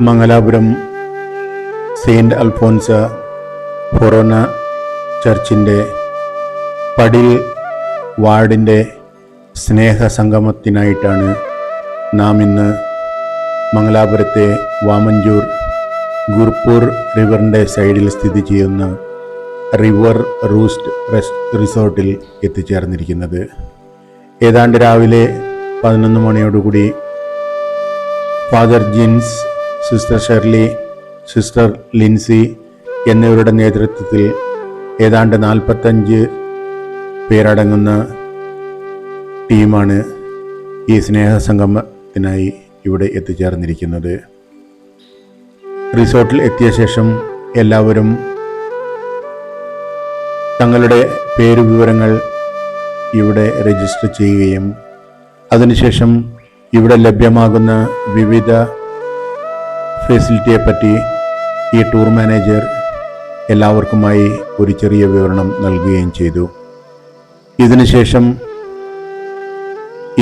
Mangalapuram saint Alphonsa ഫൊറോന ചർച്ചിൻ്റെ പടിൽ വാർഡിൻ്റെ സ്നേഹസംഗമത്തിനായിട്ടാണ് നാം ഇന്ന് മംഗലാപുരത്തെ വാമഞ്ചൂർ ഗുർപൂർ റിവറിൻ്റെ സൈഡിൽ സ്ഥിതി ചെയ്യുന്ന റിവർ റൂസ്റ്റ് റിസോർട്ടിൽ എത്തിച്ചേർന്നിരിക്കുന്നത്. ഏതാണ്ട് രാവിലെ 11 മണിയോടുകൂടി father Jins, sister Sherly, sister Lincy എന്നിവരുടെ നേതൃത്വത്തിൽ ഏതാണ്ട് 45 പേരടങ്ങുന്ന ടീമാണ് ഈ സ്നേഹസംഗമത്തിനായി ഇവിടെ എത്തിച്ചേർന്നിരിക്കുന്നത്. റിസോർട്ടിൽ എത്തിയ ശേഷം എല്ലാവരും തങ്ങളുടെ പേരുവിവരങ്ങൾ ഇവിടെ രജിസ്റ്റർ ചെയ്യുകയും അതിനുശേഷം ഇവിടെ ലഭ്യമാകുന്ന വിവിധ ഫെസിലിറ്റിയെപ്പറ്റി ഈ ടൂർ മാനേജർ എല്ലാവർക്കുമായി ഒരു ചെറിയ വിവരണം നൽകുകയും ചെയ്തു. ഇതിനുശേഷം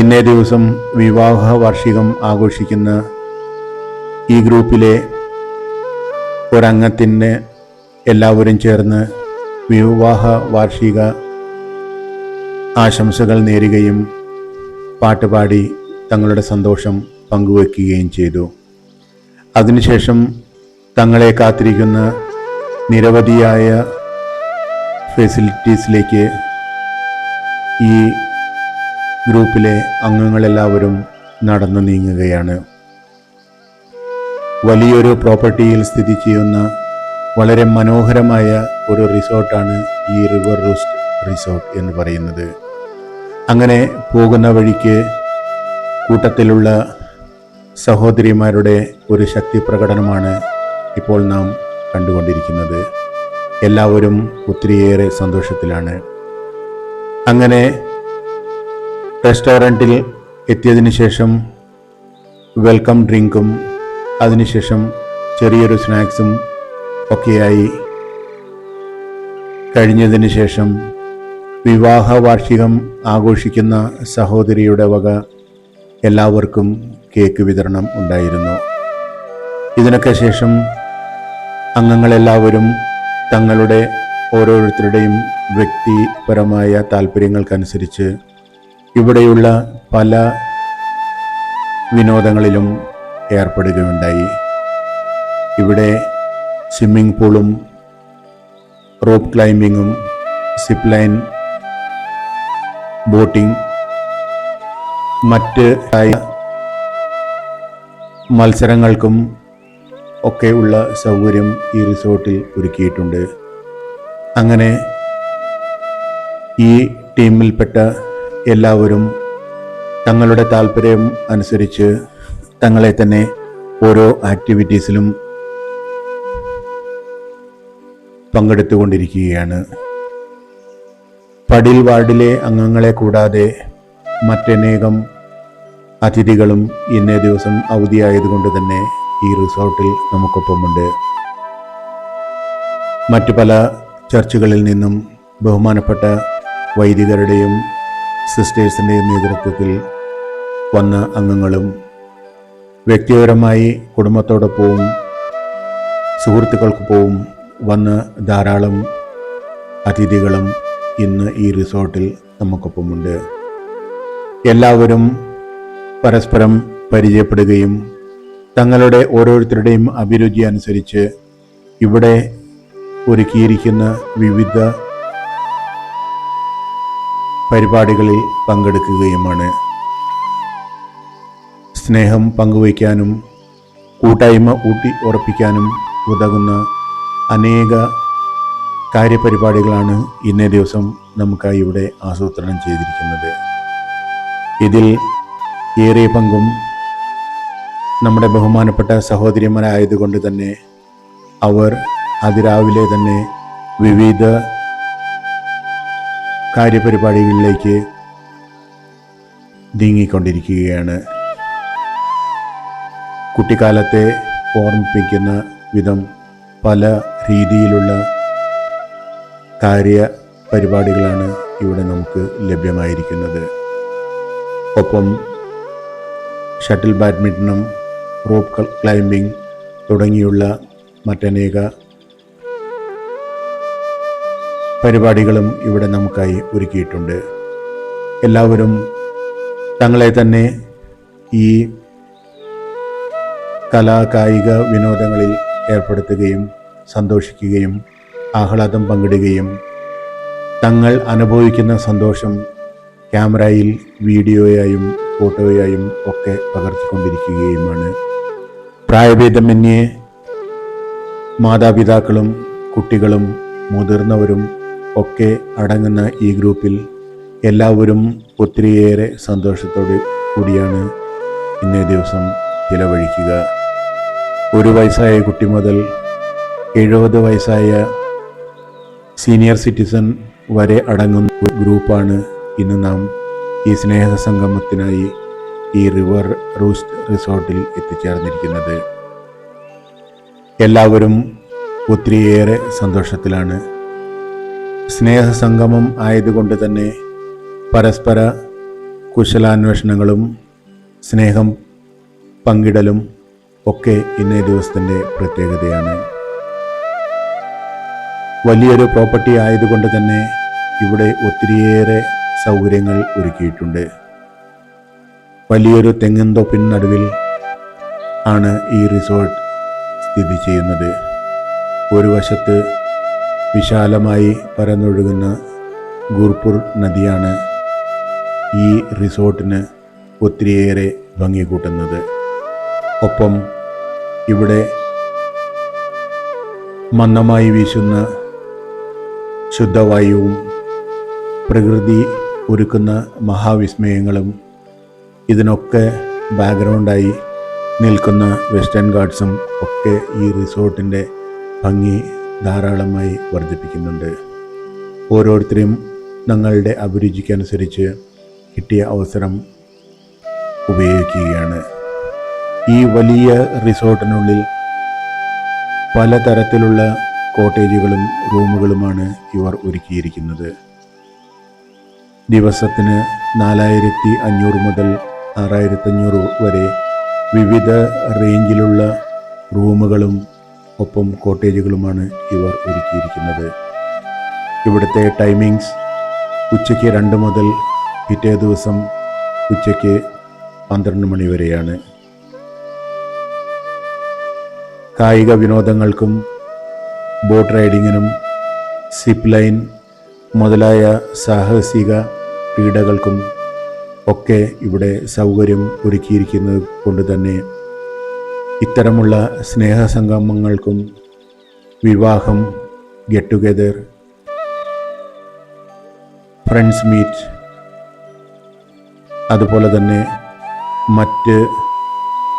ഇന്നേ ദിവസം വിവാഹ വാർഷികം ആഘോഷിക്കുന്ന ഈ ഗ്രൂപ്പിലെ ഒരംഗത്തിന് എല്ലാവരും ചേർന്ന് വിവാഹ വാർഷിക ആശംസകൾ നേരുകയും പാട്ടുപാടി തങ്ങളുടെ സന്തോഷം പങ്കുവയ്ക്കുകയും ചെയ്തു. അതിനുശേഷം തങ്ങളെ കാത്തിരിക്കുന്ന നിരവധിയായ ഫെസിലിറ്റീസിലേക്ക് ഈ ഗ്രൂപ്പിലെ അംഗങ്ങളെല്ലാവരും നടന്നു നീങ്ങുകയാണ്. വലിയൊരു പ്രോപ്പർട്ടിയിൽ സ്ഥിതി ചെയ്യുന്ന വളരെ മനോഹരമായ ഒരു റിസോർട്ടാണ് ഈ റിവർ റൂസ്റ്റ് റിസോർട്ട് എന്ന് പറയുന്നത്. അങ്ങനെ പോകുന്ന വഴിക്ക് കൂട്ടത്തിലുള്ള സഹോദരിമാരുടെ ഒരു ശക്തി പ്രകടനമാണ് ഇപ്പോൾ നാം കണ്ടുകൊണ്ടിരിക്കുന്നത്. എല്ലാവരും ഒത്തിരിയേറെ സന്തോഷത്തിലാണ്. അങ്ങനെ റെസ്റ്റോറൻറ്റിൽ എത്തിയതിന് ശേഷം വെൽക്കം ഡ്രിങ്കും അതിനുശേഷം ചെറിയൊരു സ്നാക്സും ഒക്കെയായി കഴിഞ്ഞതിന് ശേഷം വിവാഹ വാർഷികം ആഘോഷിക്കുന്ന സഹോദരിയുടെ വക എല്ലാവർക്കും കേക്ക് വിതരണം ഉണ്ടായിരുന്നു. ഇതിനൊക്കെ ശേഷം അംഗങ്ങളെല്ലാവരും തങ്ങളുടെ ഓരോരുത്തരുടെയും വ്യക്തിപരമായ താല്പര്യങ്ങൾക്കനുസരിച്ച് ഇവിടെയുള്ള പല വിനോദങ്ങളിലും ഏർപ്പെടുകയുണ്ടായി. ഇവിടെ സ്വിമ്മിംഗ് പൂളും റോപ്പ് ക്ലൈമ്പിങ്ങും സിപ്പ് ലൈൻ ബോട്ടിംഗ് മറ്റ് മത്സരങ്ങൾക്കും ഒക്കെ ഉള്ള സൗകര്യം ഈ റിസോർട്ടിൽ ഒരുക്കിയിട്ടുണ്ട്. അങ്ങനെ ഈ ടീമിൽപ്പെട്ട എല്ലാവരും തങ്ങളുടെ താല്പര്യം അനുസരിച്ച് തങ്ങളെ തന്നെ ഓരോ ആക്ടിവിറ്റീസിലും പങ്കെടുത്തുകൊണ്ടിരിക്കുകയാണ്. പടിൽ വാർഡിലെ അംഗങ്ങളെ കൂടാതെ മറ്റനേകം അതിഥികളും ഇന്നേ ദിവസം അവധിയായതുകൊണ്ട് തന്നെ ഈ റിസോർട്ടിൽ നമുക്കൊപ്പമുണ്ട്. മറ്റു പല ചർച്ചുകളിൽ നിന്നും ബഹുമാനപ്പെട്ട വൈദികരുടെയും സിസ്റ്റേഴ്സിൻ്റെയും നേതൃത്വത്തിൽ വന്ന അംഗങ്ങളും വ്യക്തിപരമായി കുടുംബത്തോടൊപ്പവും സുഹൃത്തുക്കൾക്കൊപ്പവും വന്ന ധാരാളം അതിഥികളും ഇന്ന് ഈ റിസോർട്ടിൽ നമുക്കൊപ്പമുണ്ട്. എല്ലാവരും പരസ്പരം പരിചയപ്പെടുകയും തങ്ങളുടെ ഓരോരുത്തരുടെയും അഭിരുചി അനുസരിച്ച് ഇവിടെ ഒരുക്കിയിരിക്കുന്ന വിവിധ പരിപാടികളിൽ പങ്കെടുക്കുകയുമാണ്. സ്നേഹം പങ്കുവയ്ക്കാനും കൂട്ടായ്മ ഊട്ടി ഉറപ്പിക്കാനും ഉതകുന്ന അനേക കാര്യപരിപാടികളാണ് ഇന്നേ ദിവസം നമുക്കായി ഇവിടെ ആസൂത്രണം ചെയ്തിരിക്കുന്നത്. ഇതിൽ ഏറിയ പങ്കും നമ്മുടെ ബഹുമാനപ്പെട്ട സഹോദരിമാരായതുകൊണ്ട് തന്നെ അവർ അതിരാവിലെ തന്നെ വിവിധ കാര്യപരിപാടികളിലേക്ക് നീങ്ങിക്കൊണ്ടിരിക്കുകയാണ്. കുട്ടിക്കാലത്തെ ഓർമ്മിപ്പിക്കുന്ന വിധം പല രീതിയിലുള്ള കാര്യപരിപാടികളാണ് ഇവിടെ നമുക്ക് ലഭ്യമായിരിക്കുന്നത്. ഒപ്പം ഷട്ടിൽ ബാഡ്മിൻ്റണും റോപ്പ് ക്ലൈമ്പിംഗ് തുടങ്ങിയുള്ള മറ്റനേക പരിപാടികളും ഇവിടെ നമുക്കായി ഒരുക്കിയിട്ടുണ്ട്. എല്ലാവരും തങ്ങളെ തന്നെ ഈ കായിക വിനോദങ്ങളിൽ ഏർപ്പെടുത്തുകയും സന്തോഷിക്കുകയും ആഹ്ലാദം പങ്കിടുകയും തങ്ങൾ അനുഭവിക്കുന്ന സന്തോഷം ക്യാമറയിൽ വീഡിയോയായും ഫോട്ടോയായും ഒക്കെ പകർത്തിക്കൊണ്ടിരിക്കുകയുമാണ്. പ്രായഭേദമന്യേ മാതാപിതാക്കളും കുട്ടികളും മുതിർന്നവരും ഒക്കെ അടങ്ങുന്ന ഈ ഗ്രൂപ്പിൽ എല്ലാവരും ഒത്തിരിയേറെ സന്തോഷത്തോടു കൂടിയാണ് ഇന്നേ ദിവസം ചിലവഴിക്കുക. 1 വയസ്സായ കുട്ടി മുതൽ 70 വയസ്സായ സീനിയർ സിറ്റിസൺ വരെ അടങ്ങുന്ന ഒരു ഗ്രൂപ്പാണ് ഇന്ന് നാം ഈ സ്നേഹസംഗമത്തിനായി ഈ റിവർ റൂസ്റ്റ് റിസോർട്ടിൽ എത്തിച്ചേർന്നിരിക്കുന്നത്. എല്ലാവരും ഒത്തിരിയേറെ സന്തോഷത്തിലാണ്. സ്നേഹസംഗമം ആയതുകൊണ്ട് തന്നെ പരസ്പര കുശലാന്വേഷണങ്ങളും സ്നേഹം പങ്കിടലും ഒക്കെ ഇന്നേ ദിവസത്തിൻ്റെ പ്രത്യേകതയാണ്. വലിയൊരു പ്രോപ്പർട്ടി ആയതുകൊണ്ട് തന്നെ ഇവിടെ ഒത്തിരിയേറെ സൗകര്യങ്ങൾ ഒരുക്കിയിട്ടുണ്ട്. വലിയൊരു തെങ്ങിൻതോപ്പിൻ നടുവിൽ ആണ് ഈ റിസോർട്ട് സ്ഥിതി ചെയ്യുന്നത്. ഒരു വശത്ത് വിശാലമായി പരന്നൊഴുകുന്ന ഗുർപൂർ നദിയാണ് ഈ റിസോർട്ടിന് ഒത്തിരിയേറെ ഭംഗി കൂട്ടുന്നത്. ഒപ്പം ഇവിടെ മന്ദമായി വീശുന്ന ശുദ്ധവായുവും പ്രകൃതി ഒരുക്കുന്ന മഹാവിസ്മയങ്ങളും ഇതിനൊക്കെ ബാക്ക്ഗ്രൗണ്ടായി നിൽക്കുന്ന വെസ്റ്റേൺ ഗാർഡ്സും ഒക്കെ ഈ റിസോർട്ടിൻ്റെ ഭംഗി ധാരാളമായി വർദ്ധിപ്പിക്കുന്നുണ്ട്. ഓരോരുത്തരും തങ്ങളുടെ അഭിരുചിക്കനുസരിച്ച് കിട്ടിയ അവസരം ഉപയോഗിക്കുകയാണ്. ഈ വലിയ റിസോർട്ടിനുള്ളിൽ പലതരത്തിലുള്ള കോട്ടേജുകളും റൂമുകളുമാണ് ഇവർ ഒരുക്കിയിരിക്കുന്നത്. ദിവസത്തിന് 4500 മുതൽ 6500 വരെ വിവിധ റേഞ്ചിലുള്ള റൂമുകളും ഒപ്പം കോട്ടേജുകളുമാണ് ഇവർ ഒരുക്കിയിരിക്കുന്നത്. ഇവിടുത്തെ ടൈമിങ്സ് ഉച്ചയ്ക്ക് 2 മുതൽ പിറ്റേ ദിവസം ഉച്ചയ്ക്ക് 12 മണി വരെയാണ്. കായിക വിനോദങ്ങൾക്കും ബോട്ട് റൈഡിങ്ങിനും സിപ്പ് ലൈൻ മുതലായ സാഹസിക ക്രീഡകൾക്കും ഒക്കെ ഇവിടെ സൗകര്യം ഒരുക്കിയിരിക്കുന്നത് കൊണ്ട് തന്നെ ഇത്തരമുള്ള സ്നേഹസംഗമങ്ങൾക്കും വിവാഹം, ഗെറ്റ് ടുഗെദർ, ഫ്രണ്ട്സ് മീറ്റ്, അതുപോലെ തന്നെ മറ്റ്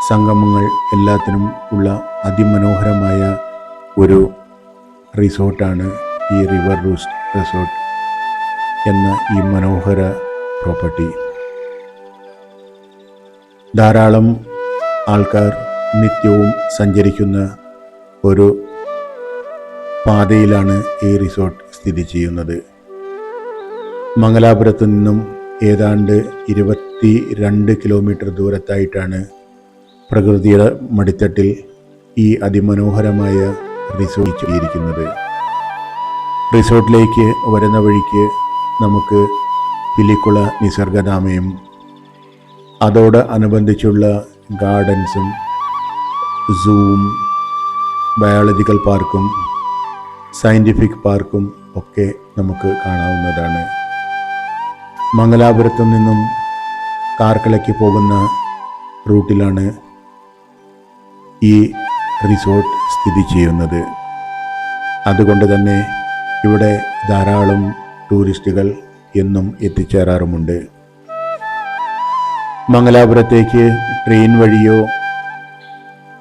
സംഗമങ്ങൾ എല്ലാത്തിനും ഉള്ള അതിമനോഹരമായ ഒരു റിസോർട്ടാണ് ഈ റിവർ റൂസ്റ്റ് റിസോർട്ട് എന്ന ഈ മനോഹര പ്രോപ്പർട്ടി. ധാരാളം ആൾക്കാർ നിത്യവും സഞ്ചരിക്കുന്ന ഒരു പാതയിലാണ് ഈ റിസോർട്ട് സ്ഥിതി ചെയ്യുന്നത്. മംഗലാപുരത്തു നിന്നും ഏതാണ്ട് 22 കിലോമീറ്റർ ദൂരത്തായിട്ടാണ് പ്രകൃതിയുടെ മടിത്തട്ടിൽ ഈ അതിമനോഹരമായ റിസോർട്ട് ഇരിക്കുന്നത്. റിസോർട്ടിലേക്ക് വരുന്ന വഴിക്ക് നമുക്ക് പിലിക്കുള നിസർഗധാമയും അതോട് അനുബന്ധിച്ചുള്ള ഗാർഡൻസും സൂവും ബയോളജിക്കൽ പാർക്കും സയൻറ്റിഫിക് പാർക്കും ഒക്കെ നമുക്ക് കാണാവുന്നതാണ്. മംഗലാപുരത്തു നിന്നും കാർക്കളയ്ക്ക് പോകുന്ന റൂട്ടിലാണ് ഈ റിസോർട്ട് സ്ഥിതി ചെയ്യുന്നത്. അതുകൊണ്ട് തന്നെ ഇവിടെ ധാരാളം ടൂറിസ്റ്റുകൾ എന്നും എത്തിച്ചേരാറുമുണ്ട്. മംഗലാപുരത്തേക്ക് ട്രെയിൻ വഴിയോ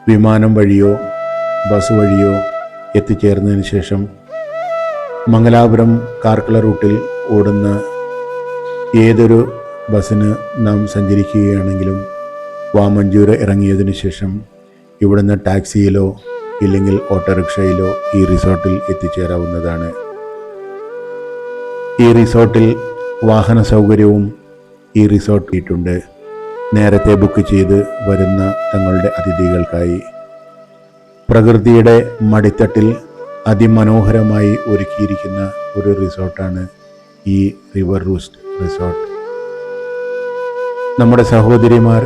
വിമാനം വഴിയോ ബസ് വഴിയോ എത്തിച്ചേർന്നതിന് ശേഷം മംഗലാപുരം കാർക്കള റൂട്ടിൽ ഓടുന്ന ഏതൊരു ബസ്സിന് നാം സഞ്ചരിക്കുകയാണെങ്കിലും വാമഞ്ചൂര് ഇറങ്ങിയതിന് ശേഷം ഇവിടുന്ന് ടാക്സിയിലോ ഇല്ലെങ്കിൽ ഓട്ടോറിക്ഷയിലോ ഈ റിസോർട്ടിൽ എത്തിച്ചേരാവുന്നതാണ്. ഈ റിസോർട്ടിൽ വാഹന സൗകര്യവും ഈ റിസോർട്ട് ഇട്ടുണ്ട്. നേരത്തെ ബുക്ക് ചെയ്ത് വരുന്ന തങ്ങളുടെ അതിഥികൾക്കായി പ്രകൃതിയുടെ മടിത്തട്ടിൽ അതിമനോഹരമായി ഒരുക്കിയിരിക്കുന്ന ഒരു റിസോർട്ടാണ് ഈ റിവർ റൂസ്റ്റ് റിസോർട്ട്. നമ്മുടെ സഹോദരിമാർ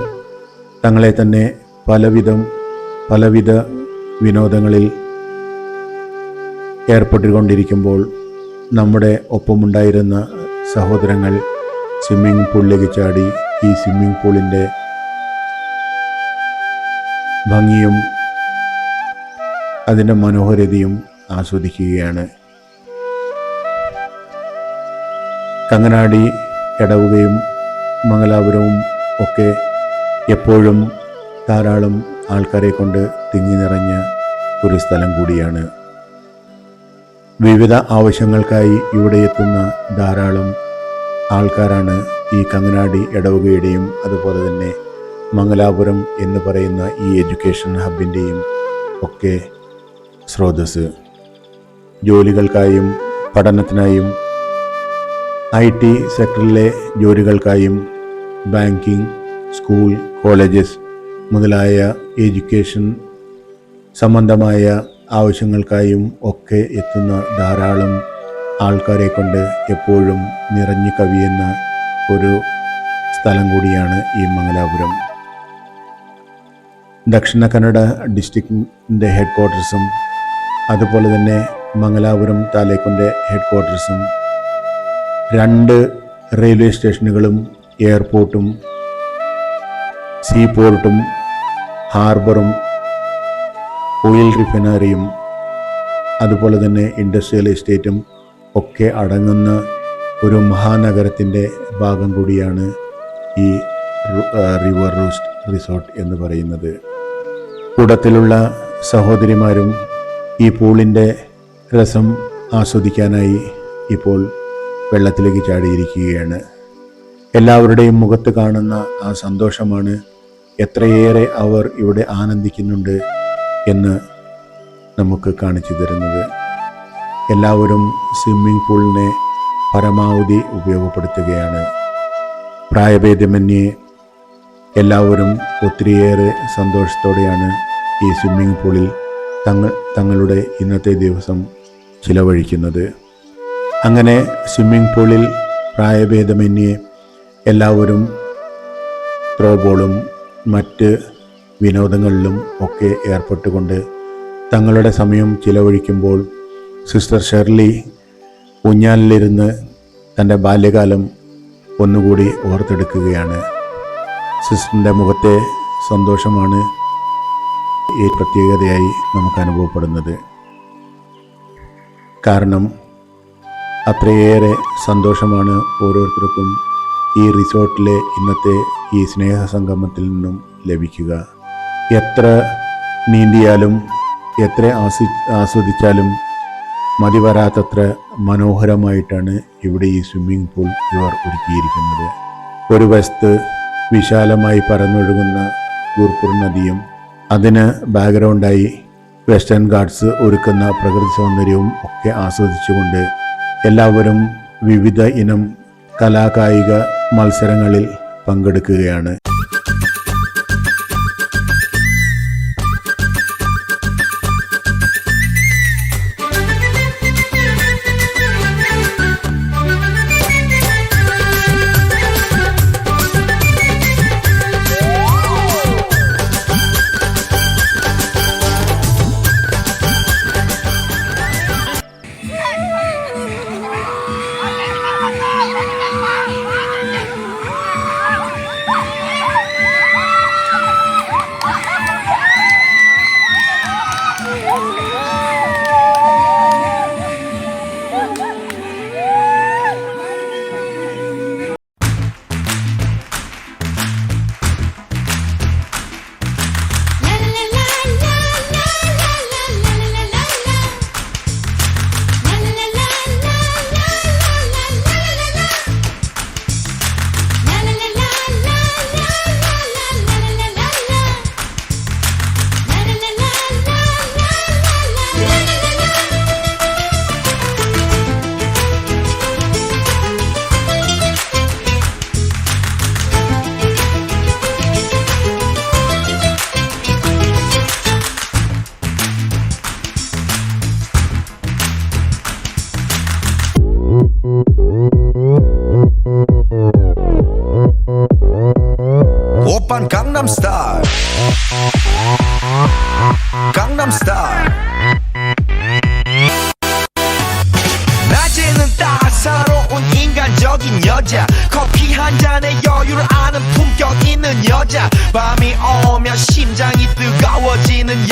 തങ്ങളെ തന്നെ പലവിധ വിനോദങ്ങളിൽ ഏർപ്പെട്ടുകൊണ്ടിരിക്കുമ്പോൾ നമ്മുടെ ഒപ്പമുണ്ടായിരുന്ന സഹോദരങ്ങൾ സ്വിമ്മിംഗ് പൂളിലേക്ക് ചാടി ഈ സ്വിമ്മിംഗ് പൂളിൻ്റെ ഭംഗിയും അതിൻ്റെ മനോഹരതയും ആസ്വദിക്കുകയാണ്. കങ്ങനാടി എടവകയും മംഗലാപുരവും ഒക്കെ എപ്പോഴും ധാരാളം ആൾക്കാരെ കൊണ്ട് തിങ്ങി നിറഞ്ഞ ഒരു സ്ഥലം കൂടിയാണ്. വിവിധ ആവശ്യങ്ങൾക്കായി ഇവിടെ എത്തുന്ന ധാരാളം ആൾക്കാരാണ് ഈ കങ്ങനാടി ഇടവകയുടെയും അതുപോലെ തന്നെ മംഗലാപുരം എന്ന് പറയുന്ന ഈ എഡ്യൂക്കേഷൻ ഹബിൻ്റെയും ഒക്കെ സ്രോതസ്. ജോലികൾക്കായും പഠനത്തിനായും IT സെക്ടറിലെ ജോലികൾക്കായും ബാങ്കിങ്, സ്കൂൾ, കോളേജസ് മുതലായ എഡ്യൂക്കേഷൻ സംബന്ധമായ ആവശ്യങ്ങൾക്കായും ഒക്കെ എത്തുന്ന ധാരാളം ആൾക്കാരെ കൊണ്ട് എപ്പോഴും നിറഞ്ഞു കവിയുന്ന ഒരു സ്ഥലം കൂടിയാണ് ഈ മംഗലാപുരം. ദക്ഷിണ കന്നഡ ഡിസ്ട്രിക്റ്റിൻ്റെ ഹെഡ് ക്വാർട്ടേഴ്സും അതുപോലെ തന്നെ മംഗലാപുരം താലൂക്കിൻ്റെ ഹെഡ് ക്വാർട്ടേഴ്സും 2 റെയിൽവേ സ്റ്റേഷനുകളും എയർപോർട്ടും സീപോർട്ടും ഹാർബറും ഓയിൽ റിഫൈനറിയും അതുപോലെ തന്നെ ഇൻഡസ്ട്രിയൽ എസ്റ്റേറ്റും ഒക്കെ അടങ്ങുന്ന ഒരു മഹാനഗരത്തിൻ്റെ ഭാഗം കൂടിയാണ് ഈ റിവർ റൂസ്റ്റ് റിസോർട്ട് എന്ന് പറയുന്നത്. കൂട്ടത്തിലുള്ള സഹോദരിമാരും ഈ പൂളിൻ്റെ രസം ആസ്വദിക്കാനായി ഇപ്പോൾ വെള്ളത്തിലേക്ക് ചാടിയിരിക്കുകയാണ്. എല്ലാവരുടെയും മുഖത്ത് കാണുന്ന ആ സന്തോഷമാണ് എത്രയേറെ അവർ ഇവിടെ ആനന്ദിക്കുന്നുണ്ട് എന്ന് നമുക്ക് കാണിച്ചു തരുന്നത്. എല്ലാവരും സ്വിമ്മിംഗ് പൂളിനെ പരമാവധി ഉപയോഗപ്പെടുത്തുകയാണ്. പ്രായഭേദമന്യേ എല്ലാവരും ഒത്തിരിയേറെ സന്തോഷത്തോടെയാണ് ഈ സ്വിമ്മിംഗ് പൂളിൽ തങ്ങളുടെ ഇന്നത്തെ ദിവസം ചിലവഴിക്കുന്നത്. അങ്ങനെ സ്വിമ്മിംഗ് പൂളിൽ പ്രായഭേദമന്യേ എല്ലാവരും ത്രോബോളും മറ്റ് വിനോദങ്ങളിലും ഒക്കെ ഏർപ്പെട്ടുകൊണ്ട് തങ്ങളുടെ സമയം ചിലവഴിക്കുമ്പോൾ സിസ്റ്റർ ഷെർലി ഊഞ്ഞാലിലിരുന്ന് തൻ്റെ ബാല്യകാലം ഒന്നുകൂടി ഓർത്തെടുക്കുകയാണ്. സിസ്റ്ററിൻ്റെ മുഖത്തെ സന്തോഷമാണ് ഈ പ്രത്യേകതയായി നമുക്ക് അനുഭവപ്പെടുന്നത്. കാരണം അത്രയേറെ സന്തോഷമാണ് ഓരോരുത്തർക്കും ഈ റിസോർട്ടിലെ ഇന്നത്തെ ഈ സ്നേഹസംഗമത്തിൽ നിന്നും ലഭിക്കുക. എത്ര നീന്തിയാലും എത്ര ആസ്വദിച്ചാലും മതി വരാത്തത്ര മനോഹരമായിട്ടാണ് ഇവിടെ ഈ സ്വിമ്മിംഗ് പൂൾ ഇവർ ഒരുക്കിയിരിക്കുന്നത്. ഒരു വശത്ത് വിശാലമായി പരന്നൊഴുകുന്ന ഗുർപൂർ നദിയും അതിന് ബാക്ക്ഗ്രൗണ്ടായി വെസ്റ്റേൺ ഗാർഡ്സ് ഒരുക്കുന്ന പ്രകൃതി സൗന്ദര്യവും ഒക്കെ ആസ്വദിച്ചുകൊണ്ട് എല്ലാവരും വിവിധ ഇനം കലാകായിക മത്സരങ്ങളിൽ പങ്കെടുക്കുകയാണ്.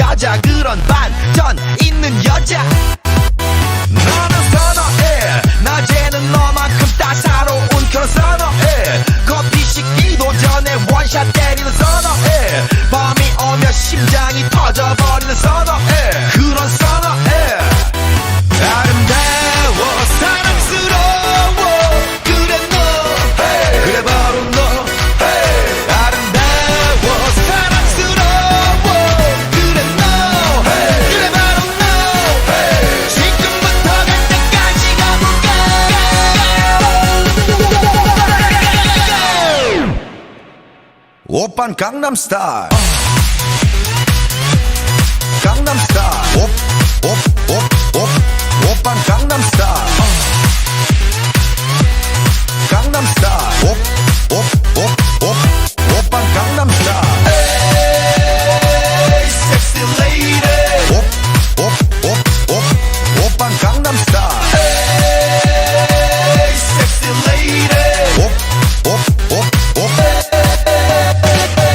여자 그런 반전 있는 여자 나는 선어해 낮에는 너만큼 따사로운 그런 선어해 커피 식기도 전에 원샷 때리는 선어해 밤이 오면 심장이 터져버리는 선어해 그런 선어해 아름다워 사랑스러워 그래 너 그래 바로 너 아름다워 사랑스러워 그래 너 그래 바로 너 지금부터 갈 때까지 가볼까 오빤 강남스타일 강남스타일 오빤 강남스타일 강남스타일 오빤 강남스타일 에이 섹시 레이디 오빤 강남스타일 에이 섹시 레이디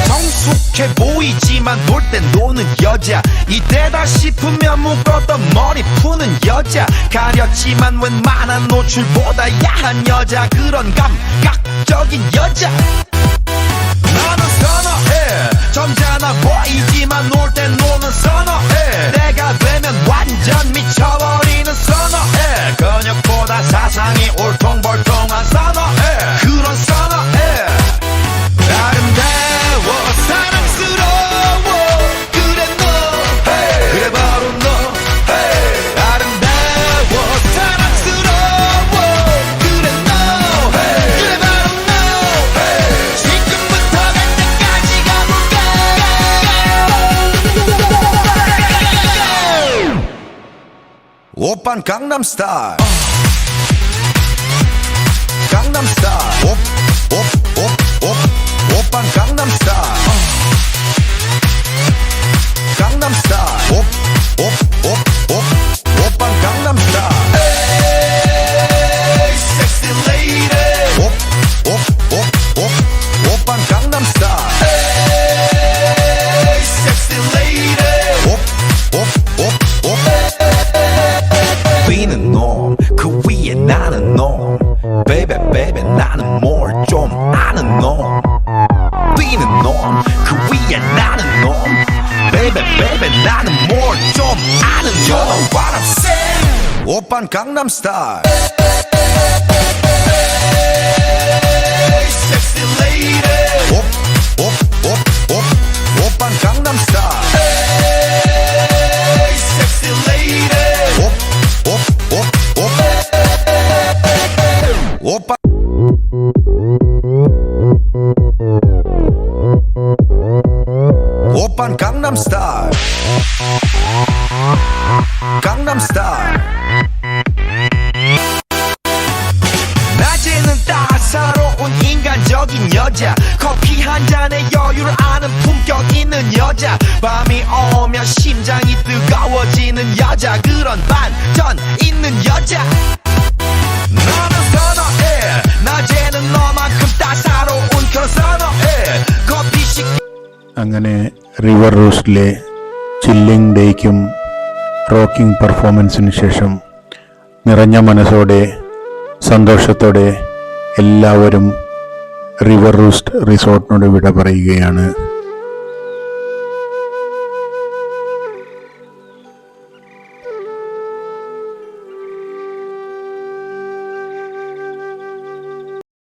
성숙해 보이지만 놀 땐 노는 여자 이때다 싶으면 묶었던 머리 푸는 여자 가렸지만 웬만한 노출보다 야한 여자 그런 감각적인 여자 나는 선어해 점잖아 보이지만 놀 땐 노는 선어해 내가 되면 완전 미쳐버리는 선어해 근육보다 사상이 울퉁불퉁한 선어해 그런 선어해 아름다워 사랑스러워 그래 너 그래 바로 너 아름다워 사랑스러워 그래 너 그래 바로 너 지금부터 갈 때까지 가볼까 오빤 강남스타일 강남스타일 오빤 강남스타일 강남스타일 오빤 강남스타일 에이 섹시 레이디 오빤 강남스타일 에이 섹시 레이디 위는 놈 그 위에 나는 놈 베이베 베이베 나는 뭘 좀 아는 놈 뛰는 놈 그 위에 나는 놈 베이베 베이베 나는 뭘 좀 아는 놈 You know what I'm saying 오빤 강남스타일 섹시 레이디 오빤 강남스타일 섹시 레이디 오빤 오빤 강남스타일 강남스타일 낮에는 따사로운 인간적인 여자 커피 한 잔에 여유를 아는 품격 있는 여자 밤이 오면 심장이 뜨거워지는 여자 그런 반전 있는 여자 나는 선어해 낮에는 너만큼 따사로운 그런 선어해 커피식 അങ്ങനെ റിവർ റോസ്റ്റിലെ ചില്ലിംഗ് ഡേയ്ക്കും റോക്കിംഗ് പെർഫോമൻസിന് ശേഷം നിറഞ്ഞ മനസ്സോടെ സന്തോഷത്തോടെ എല്ലാവരും റിവർ റോസ്റ്റ് റിസോർട്ടിനോട് വിട പറയുകയാണ്.